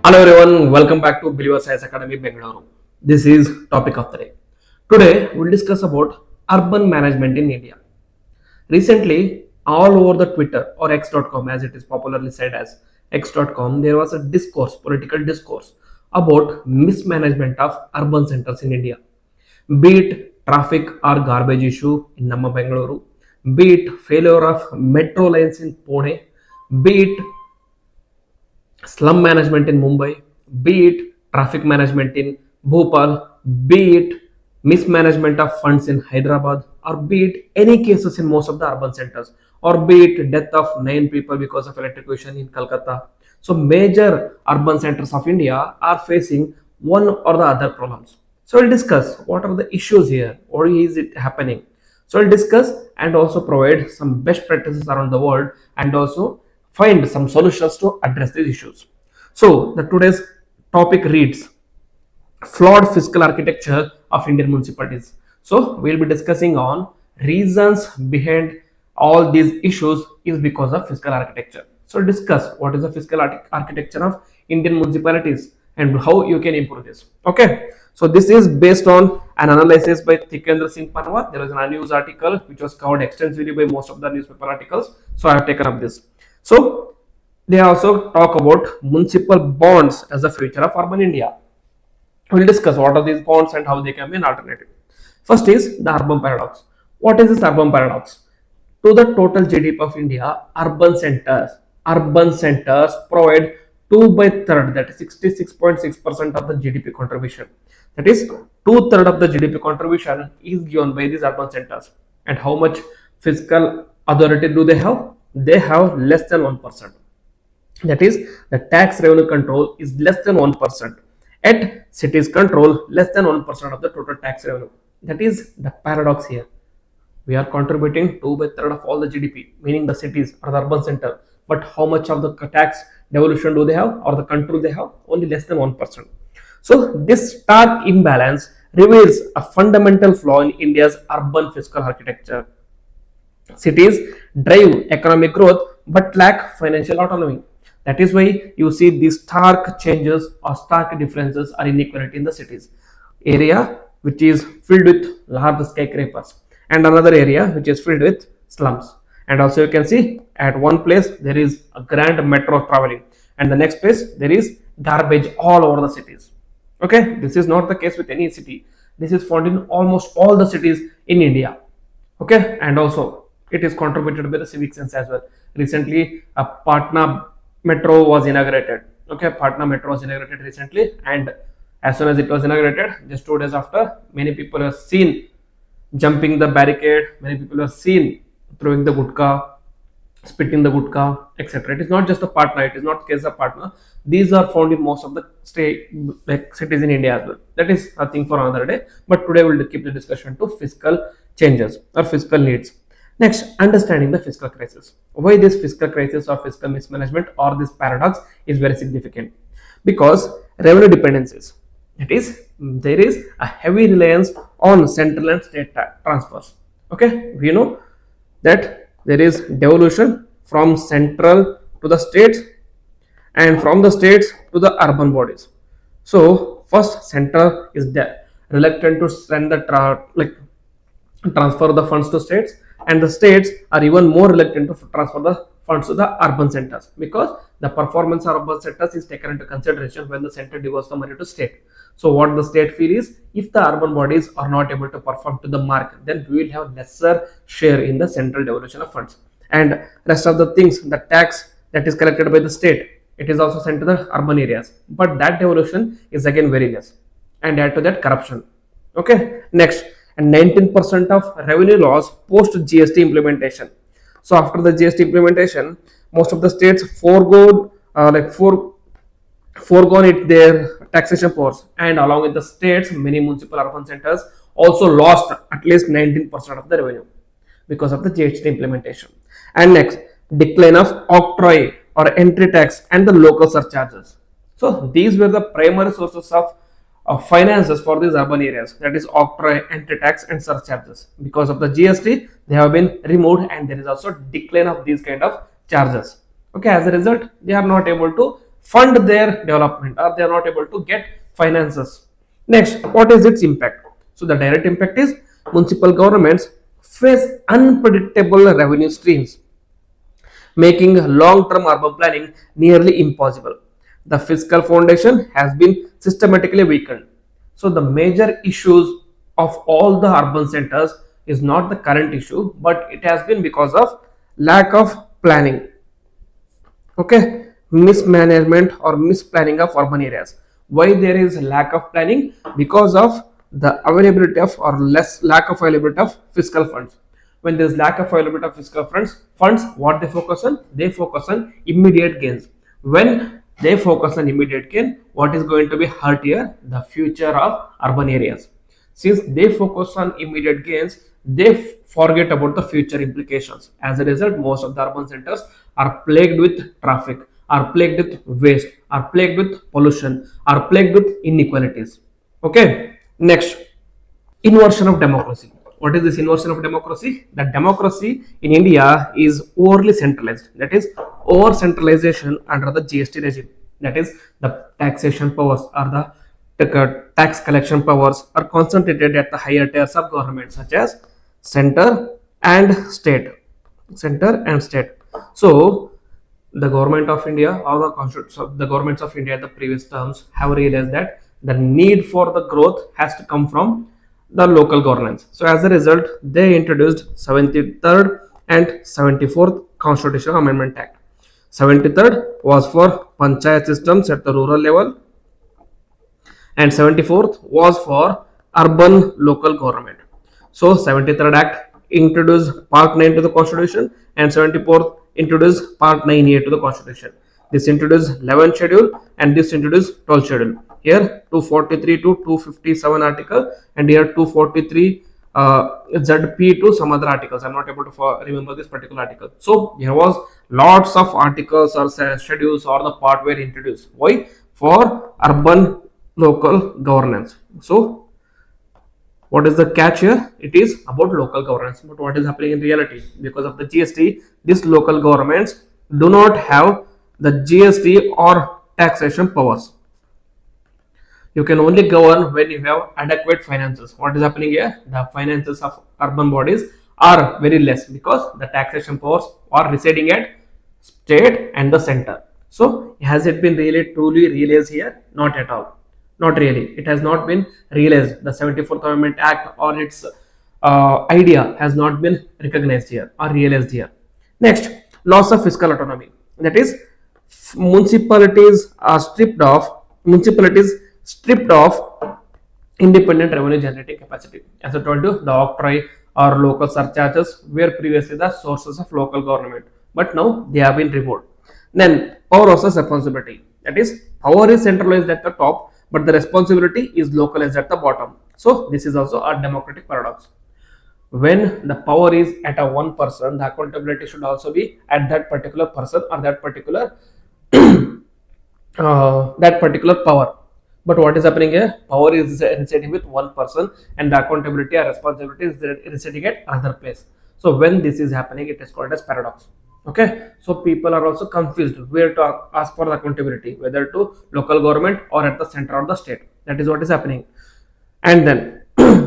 Hello everyone, welcome back to Believer Science Academy Bengaluru. This is topic of the day. Today we'll discuss about urban management in India. Recently, all over the Twitter or X.com as it is popularly said as X.com, there was a discourse, political discourse about mismanagement of urban centers in India. Be it traffic or garbage issue in Namma Bengaluru, be it failure of metro lines in Pune, be it slum management in Mumbai, be it traffic management in Bhopal, be it mismanagement of funds in Hyderabad, or be it any cases in most of the urban centers, or be it death of 9 people because of electrocution in Calcutta. So major urban centers of India are facing one or the other problems. So we'll discuss what are the issues here, what is it happening. So we'll discuss and also provide some best practices around the world and also find some solutions to address these issues. So the today's topic reads flawed fiscal architecture of Indian municipalities. So we'll be discussing on reasons behind all these issues is because of fiscal architecture. So discuss what is the fiscal architecture of Indian municipalities and how you can improve this. Okay. So this is based on an analysis by Tikender Singh Panwar. There is an news article which was covered extensively by most of the newspaper articles. So I have taken up this. So they also talk about municipal bonds as the future of urban India. We'll discuss what are these bonds and how they can be an alternative. First is the urban paradox. What is this urban paradox? To the total GDP of India, urban centers provide 2/3, that is 66.6% of the GDP contribution. That is 2/3 of the GDP contribution is given by these urban centers. And how much fiscal authority do they have? They have less than 1%. That is, the tax revenue control is less than 1%. At cities control less than 1% of the total tax revenue. That is the paradox here. We are contributing 2/3 of all the GDP, meaning the cities or the urban center. But how much of the tax devolution do they have or the control they have? Only less than 1%. So this stark imbalance reveals a fundamental flaw in India's urban fiscal architecture. Cities drive economic growth but lack financial autonomy. That is why you see these stark changes or stark differences or inequality in the cities. Area which is filled with large skyscrapers and another area which is filled with slums. And also you can see at one place there is a grand metro traveling and the next place there is garbage all over the cities. Okay, this is not the case with any city. This is found in almost all the cities in India. Okay, and also it is contributed by the civic sense as well. Recently a Patna metro was inaugurated. Okay, Patna metro was inaugurated recently, and as soon as it was inaugurated, just 2 days after, many people were seen jumping the barricade, many people were seen throwing the gutka, spitting the gutka, etc. It is not just a Patna, it is not case of Patna. These are found in most of the state like cities in India as well. That is a thing for another day. But today we'll keep the discussion to fiscal changes or fiscal needs. Next, understanding the fiscal crisis. Why this fiscal crisis or fiscal mismanagement or this paradox is very significant? Because revenue dependencies. That is, there is a heavy reliance on central and state transfers. Okay, we know that there is devolution from central to the states and from the states to the urban bodies. So first, central is there reluctant to send the transfer the funds to states, and the states are even more reluctant to transfer the funds to the urban centers because the performance of urban centers is taken into consideration when the center devotes the money to state. So what the state feel is, if the urban bodies are not able to perform to the mark, then we will have lesser share in the central devolution of funds, and rest of the things, the tax that is collected by the state, it is also sent to the urban areas, but that devolution is again very less, and add to that corruption. Okay, next, and 19% of revenue loss post GST implementation. So after the GST implementation, most of the states foregone it their taxation powers, and along with the states, many municipal urban centers also lost at least 19% of the revenue because of the GST implementation. And next, decline of octroi or entry tax and the local surcharges. So these were the primary sources of finances for these urban areas, that is octroi, entry tax and surcharges. Because of the GST, they have been removed and there is also decline of these kind of charges. Okay, as a result, they are not able to fund their development, or they are not able to get finances. Next, what is its impact? So the direct impact is municipal governments face unpredictable revenue streams, making long-term urban planning nearly impossible. The fiscal foundation has been systematically weakened. So the major issues of all the urban centers is not the current issue, but it has been because of lack of planning. Okay, mismanagement or misplanning of urban areas. Why there is lack of planning? Because of the availability of or less lack of availability of fiscal funds. When there is lack of availability of fiscal funds, what they focus on? They focus on immediate gains. When they focus on immediate gain, what is going to be hurt here? The future of urban areas. Since they focus on immediate gains, they forget about the future implications. As a result, most of the urban centers are plagued with traffic, are plagued with waste, are plagued with pollution, are plagued with inequalities. Okay, next, inversion of democracy. What is this inversion of democracy? That democracy in India is overly centralized. That is over centralization under the GST regime. That is the taxation powers or the tax collection powers are concentrated at the higher tiers of government, such as center and state. Center and state. So the government of India or the governments of India in the previous terms have realized that the need for the growth has to come from the local governance. So as a result, they introduced 73rd and 74th Constitutional Amendment Act. 73rd was for panchayat systems at the rural level, and 74th was for urban local government. So 73rd Act introduced Part 9 to the Constitution, and 74th introduced Part 9A to the Constitution. This introduced 11th schedule and this introduced 12th schedule. Here 243 to 257 article, and here 243 ZP to some other articles. I'm not able to remember this particular article. So there was lots of articles or schedules or the part were introduced. Why? For urban local governance. So what is the catch here? It is about local governance. But what is happening in reality? Because of the GST, these local governments do not have the GST or taxation powers. You can only govern when you have adequate finances. What is happening here? The finances of urban bodies are very less because the taxation powers are residing at state and the center. So has it been really truly realized here? Not at all. Not really. It has not been realized. The 74th Amendment Act or its idea has not been recognized here or realized here. Next, loss of fiscal autonomy. That is, municipalities stripped of independent revenue generating capacity. As I told you, the octroi or local surcharges were previously the sources of local government, but now they have been removed. Then power versus responsibility. That is, power is centralized at the top, but the responsibility is localized at the bottom. So this is also a democratic paradox. When the power is at a one person, the accountability should also be at that particular person or that particular power. But what is happening here? Power is residing with one person and the accountability or responsibility is residing at another place. So when this is happening, it is called as paradox. Okay, so people are also confused where to ask for the accountability, whether to local government or at the center of the state. That is what is happening. And then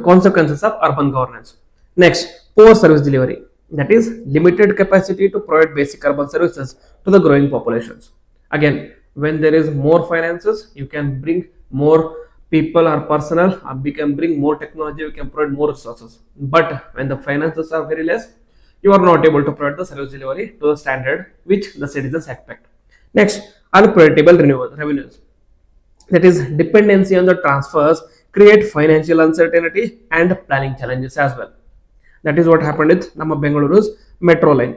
consequences of urban governance. Next, poor service delivery. That is, limited capacity to provide basic urban services to the growing populations. Again, when there is more finances, you can bring more people or personnel, we can bring more technology, we can provide more resources. But when the finances are very less, you are not able to provide the service delivery to the standard which the citizens expect. Next, unpredictable revenues. That is, dependency on the transfers create financial uncertainty and planning challenges as well. That is what happened with Nama Bengaluru's metro line.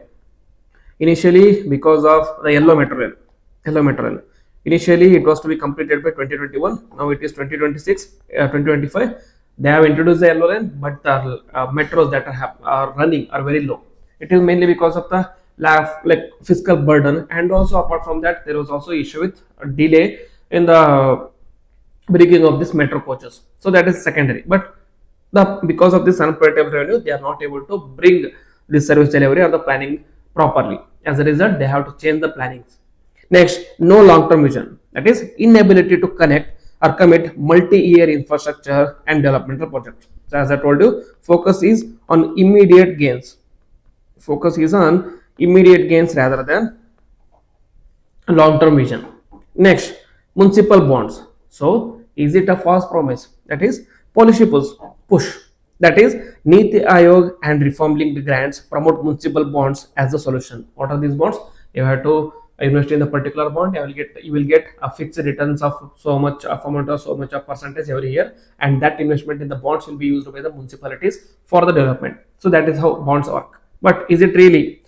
Initially, because of the yellow metro line. Initially, it was to be completed by 2021. Now it is 2026, 2025. They have introduced the yellow line, but the metros that are running are very low. It is mainly because of the fiscal burden, and also apart from that, there was also issue with a delay in the bringing of this metro coaches. So that is secondary. But because of this unpredictable revenue, they are not able to bring this service delivery or the planning properly. As a result, they have to change the plannings. Next, no long-term vision. That is inability to connect or commit multi-year infrastructure and developmental projects. So as I told you, focus is on immediate gains. Focus is on immediate gains rather than long-term vision. Next, municipal bonds. So is it a false promise? That is policy push. That is Niti Aayog and reform linked grants promote municipal bonds as a solution. What are these bonds? You have to invest in a particular bond. You will get a fixed returns of so much of amount or so much of percentage every year, and that investment in the bonds will be used by the municipalities for the development. So that is how bonds work. But is it really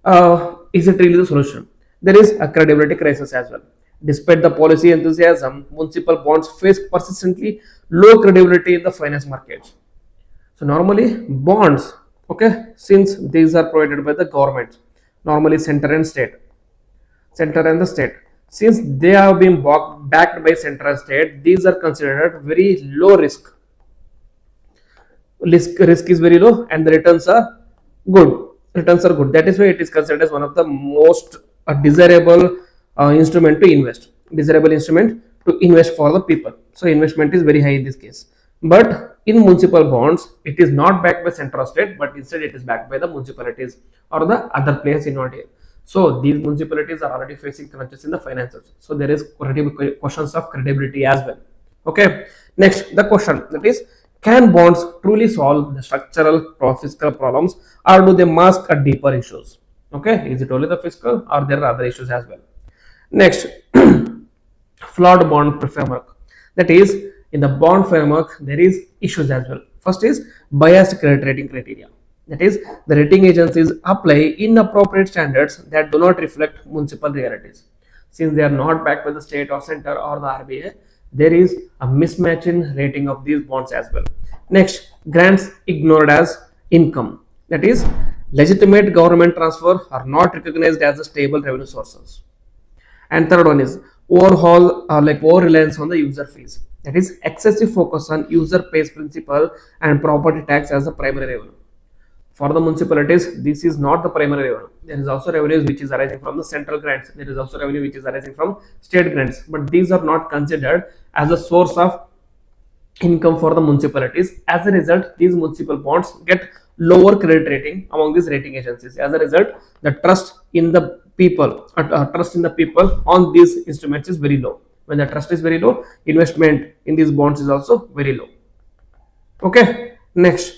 the solution? There is a credibility crisis as well. Despite the policy enthusiasm, municipal bonds face persistently low credibility in the finance markets. So normally bonds, okay, since these are provided by the government, normally center and the state. Since they have been backed by center and state, these are considered very low risk. Risk is very low and the good returns are good. That is why it is considered as one of the most desirable instrument to invest for the people. So investment is very high in this case. But in municipal bonds, it is not backed by central state, but instead it is backed by the municipalities or the other players involved here. So these municipalities are already facing crunches in the finances. So there is questions of credibility as well. Okay. Next, the question, that is, can bonds truly solve the structural fiscal problems, or do they mask a deeper issues? Okay, is it only the fiscal, or there are other issues as well? Next, flawed bond framework. That is, in the bond framework, there is issues as well. First is biased credit rating criteria. That is, the rating agencies apply inappropriate standards that do not reflect municipal realities. Since they are not backed by the state or center or the RBI, there is a mismatch in rating of these bonds as well. Next, grants ignored as income. That is, legitimate government transfer are not recognized as a stable revenue sources. And third one is overhaul over reliance on the user fees. That is, excessive focus on user pays principle and property tax as the primary revenue. For the municipalities, this is not the primary revenue. There is also revenues which is arising from the central grants. There is also revenue which is arising from state grants. But these are not considered as a source of income for the municipalities. As a result, these municipal bonds get lower credit rating among these rating agencies. As a result, the trust in the people on these instruments is very low. When the trust is very low, investment in these bonds is also very low. Okay. Next,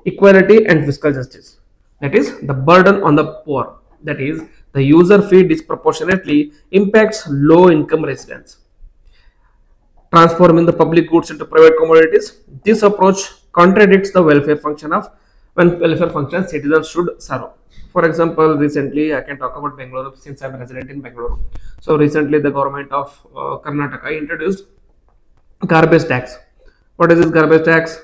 equality and fiscal justice. That is, the burden on the poor. That is, the user fee disproportionately impacts low income residents, transforming the public goods into private commodities. This approach contradicts the welfare function citizens should serve. For example, recently I can talk about Bangalore since I am resident in Bangalore. So recently the government of Karnataka introduced garbage tax. What is this garbage tax?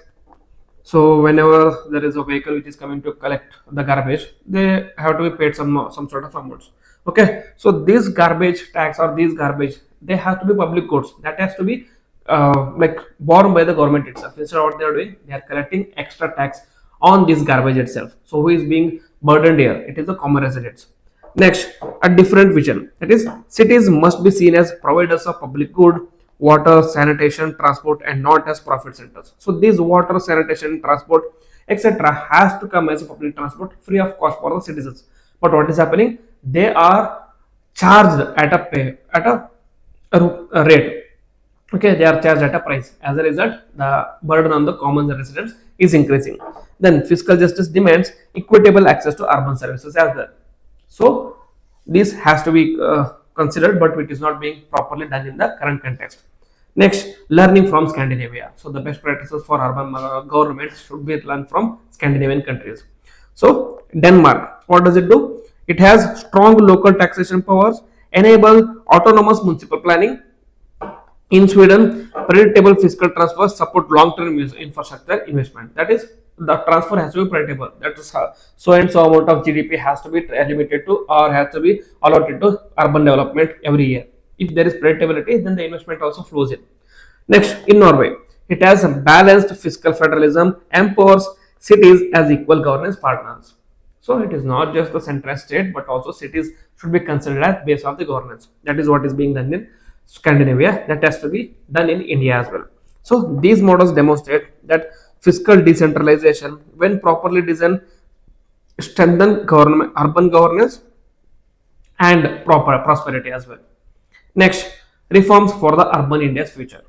So whenever there is a vehicle which is coming to collect the garbage, they have to be paid some sort of amounts. Okay, so this garbage tax or these garbage, they have to be public goods. That has to be borne by the government itself. Instead of what they are doing, they are collecting extra tax on this garbage itself. So who is being burdened here? It is the common residents. Next, a different vision. That is, cities must be seen as providers of public good, water, sanitation, transport, and not as profit centers. So this water, sanitation, transport, etc. has to come as a public transport free of cost for the citizens. But what is happening? They are charged at a rate. Okay, they are charged at a price. As a result, the burden on the common residents is increasing. Then fiscal justice demands equitable access to urban services as well. So this has to be considered, but it is not being properly done in the current context. Next, learning from Scandinavia. So the best practices for urban government should be learned from Scandinavian countries. So Denmark, what does it do? It has strong local taxation powers, enable autonomous municipal planning. In Sweden, predictable fiscal transfers support long-term infrastructure investment. That is, the transfer has to be predictable. That is, so and so amount of GDP has to be limited to or has to be allotted to urban development every year. If there is predictability, then the investment also flows in. Next, in Norway, it has a balanced fiscal federalism, empowers cities as equal governance partners. So it is not just the central state, but also cities should be considered as base of the governance. That is what is being done in Scandinavia. That has to be done in India as well. So these models demonstrate that fiscal decentralization, when properly designed, strengthen government, urban governance and proper prosperity as well. Next, reforms for the urban India's future.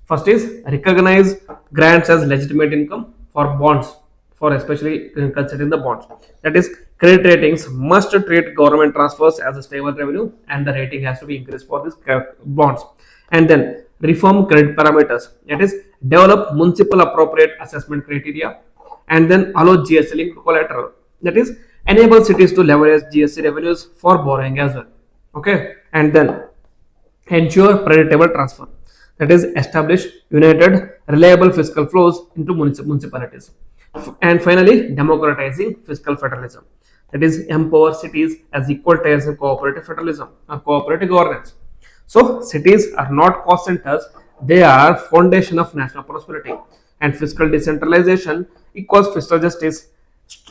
First is recognize grants as legitimate income for bonds, for especially considering the bonds. That is, credit ratings must treat government transfers as a stable revenue, and the rating has to be increased for these bonds. And then reform credit parameters. That is, develop municipal appropriate assessment criteria, and then allow GST linked collateral. That is, enable cities to leverage GST revenues for borrowing as well. Okay, and then ensure predictable transfer. That is, establish united, reliable fiscal flows into municipalities. And finally, democratizing fiscal federalism. That is, empower cities as equal tiers in cooperative federalism or cooperative governance. So, cities are not cost centers; they are foundation of national prosperity. And fiscal decentralization equals fiscal justice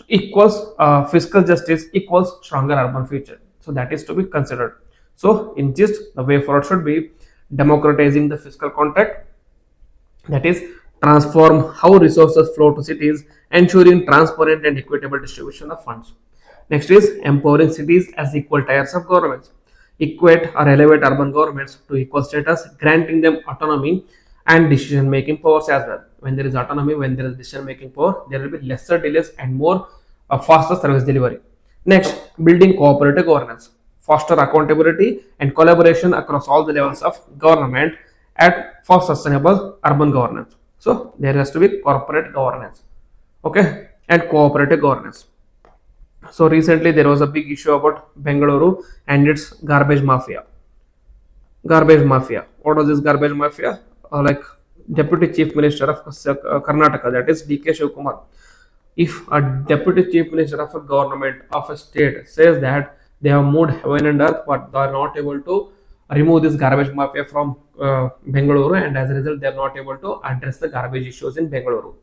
equals stronger urban future. So that is to be considered. So in gist, the way forward should be democratizing the fiscal contract, that is, transform how resources flow to cities, ensuring transparent and equitable distribution of funds. Next is empowering cities as equal tiers of governments, equate or elevate urban governments to equal status, granting them autonomy and decision making powers as well. When there is autonomy, when there is decision making power, there will be lesser delays and more faster service delivery. Next, building cooperative governance, foster accountability and collaboration across all the levels of government at for sustainable urban governance. So there has to be corporate governance, okay, and cooperative governance. So recently there was a big issue about Bengaluru and its garbage mafia. Garbage mafia. What was this garbage mafia? Like Deputy Chief Minister of Karnataka, that is DK Shivkumar. If a Deputy Chief Minister of a government of a state says that they have moved heaven and earth, but they are not able to remove this garbage mafia from Bengaluru, and as a result, they are not able to address the garbage issues in Bengaluru.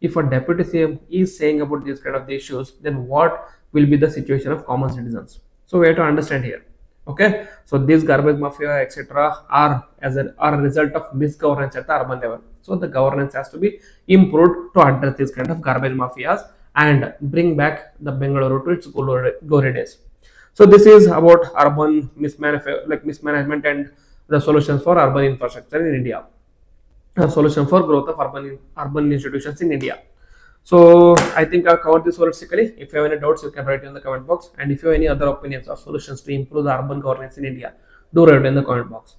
If a deputy CM is saying about these kind of issues, then what will be the situation of common citizens? So we have to understand here. Okay, so these garbage mafia, etc., are a result of misgovernance at the urban level. So the governance has to be improved to address these kind of garbage mafias and bring back the Bengaluru to its glory days. So this is about urban mismanagement and the solutions for urban infrastructure in India. A solution for growth of urban institutions in India. So I think I've covered this holistically. If you have any doubts, you can write in the comment box. And if you have any other opinions or solutions to improve the urban governance in India, do write in the comment box.